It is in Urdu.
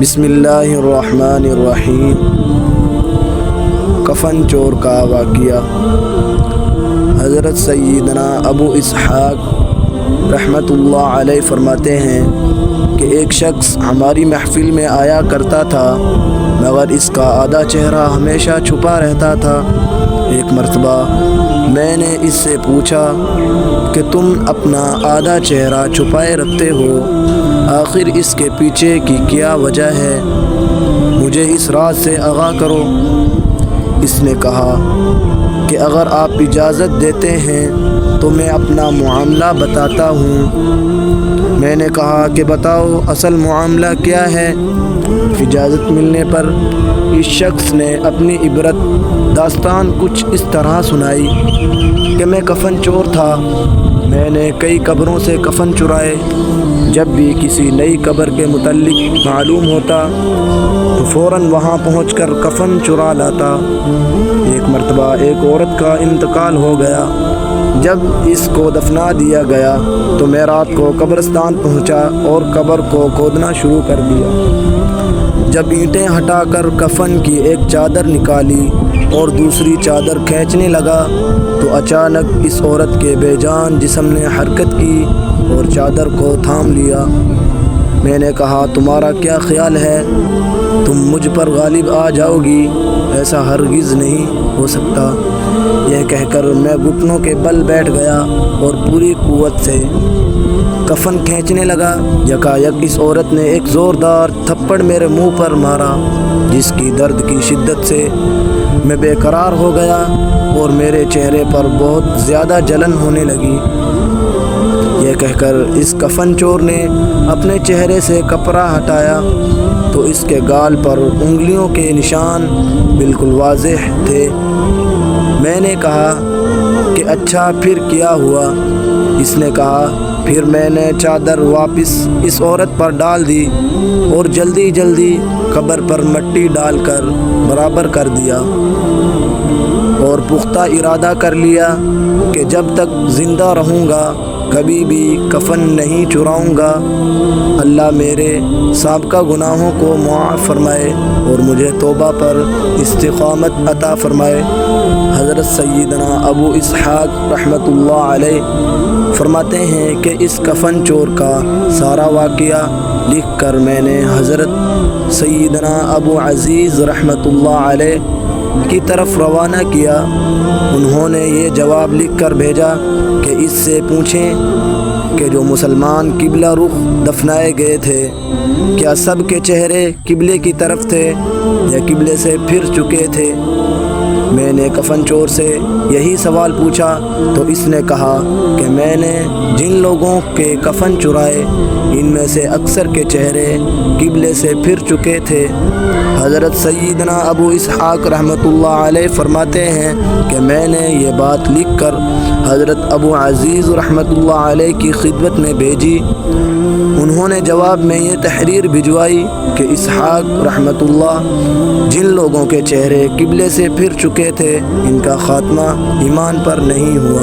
بسم اللہ الرحمن الرحیم۔ کفن چور کا واقعہ۔ حضرت سیدنا ابو اسحاق رحمۃ اللہ علیہ فرماتے ہیں کہ ایک شخص ہماری محفل میں آیا کرتا تھا مگر اس کا آدھا چہرہ ہمیشہ چھپا رہتا تھا۔ ایک مرتبہ میں نے اس سے پوچھا کہ تم اپنا آدھا چہرہ چھپائے رکھتے ہو، آخر اس کے پیچھے کی کیا وجہ ہے؟ مجھے اس راز سے آگاہ کرو۔ اس نے کہا کہ اگر آپ اجازت دیتے ہیں تو میں اپنا معاملہ بتاتا ہوں۔ میں نے کہا کہ بتاؤ اصل معاملہ کیا ہے؟ اجازت ملنے پر اس شخص نے اپنی عبرت داستان کچھ اس طرح سنائی کہ میں کفن چور تھا۔ میں نے کئی قبروں سے کفن چرائے۔ جب بھی کسی نئی قبر کے متعلق معلوم ہوتا تو فوراً وہاں پہنچ کر کفن چرا لاتا۔ ایک مرتبہ ایک عورت کا انتقال ہو گیا۔ جب اس کو دفنا دیا گیا تو میں رات کو قبرستان پہنچا اور قبر کو کھودنا شروع کر دیا۔ جب اینٹیں ہٹا کر کفن کی ایک چادر نکالی اور دوسری چادر کھینچنے لگا تو اچانک اس عورت کے بے جان جسم نے حرکت کی اور چادر کو تھام لیا۔ میں نے کہا تمہارا کیا خیال ہے؟ تم مجھ پر غالب آ جاؤ گی؟ ایسا ہرگز نہیں ہو سکتا۔ یہ کہہ کر میں گھٹنوں کے بل بیٹھ گیا اور پوری قوت سے کفن کھینچنے لگا۔ یکایک اس عورت نے ایک زوردار تھپڑ میرے منہ پر مارا جس کی درد کی شدت سے میں بے قرار ہو گیا اور میرے چہرے پر بہت زیادہ جلن ہونے لگی۔ یہ کہہ کر اس کفن چور نے اپنے چہرے سے کپڑا ہٹایا تو اس کے گال پر انگلیوں کے نشان بالکل واضح تھے۔ میں نے کہا کہ اچھا پھر کیا ہوا؟ اس نے کہا پھر میں نے چادر واپس اس عورت پر ڈال دی اور جلدی جلدی قبر پر مٹی ڈال کر برابر کر دیا اور پختہ ارادہ کر لیا کہ جب تک زندہ رہوں گا کبھی بھی کفن نہیں چراؤں گا۔ اللہ میرے سابقہ گناہوں کو معاف فرمائے اور مجھے توبہ پر استقامت عطا فرمائے۔ حضرت سیدنا ابو اسحاق رحمۃ اللہ علیہ فرماتے ہیں کہ اس کفن چور کا سارا واقعہ لکھ کر میں نے حضرت سیدنا ابو عزیز رحمۃ اللہ علیہ کی طرف روانہ کیا۔ انہوں نے یہ جواب لکھ کر بھیجا کہ اس سے پوچھیں کہ جو مسلمان قبلہ رخ دفنائے گئے تھے کیا سب کے چہرے قبلے کی طرف تھے یا قبلے سے پھر چکے تھے؟ میں نے کفن چور سے یہی سوال پوچھا تو اس نے کہا کہ میں نے جن لوگوں کے کفن چرائے ان میں سے اکثر کے چہرے قبلے سے پھر چکے تھے۔ حضرت سیدنا ابو اسحاق رحمۃ اللہ علیہ فرماتے ہیں کہ میں نے یہ بات لکھ کر حضرت ابو عزیز رحمۃ اللہ علیہ کی خدمت میں بھیجی۔ انہوں نے جواب میں یہ تحریر بھجوائی کہ اسحاق رحمۃ اللہ جن لوگوں کے چہرے قبلے سے پھر چکے تھے ان کا خاتمہ ایمان پر نہیں ہوا۔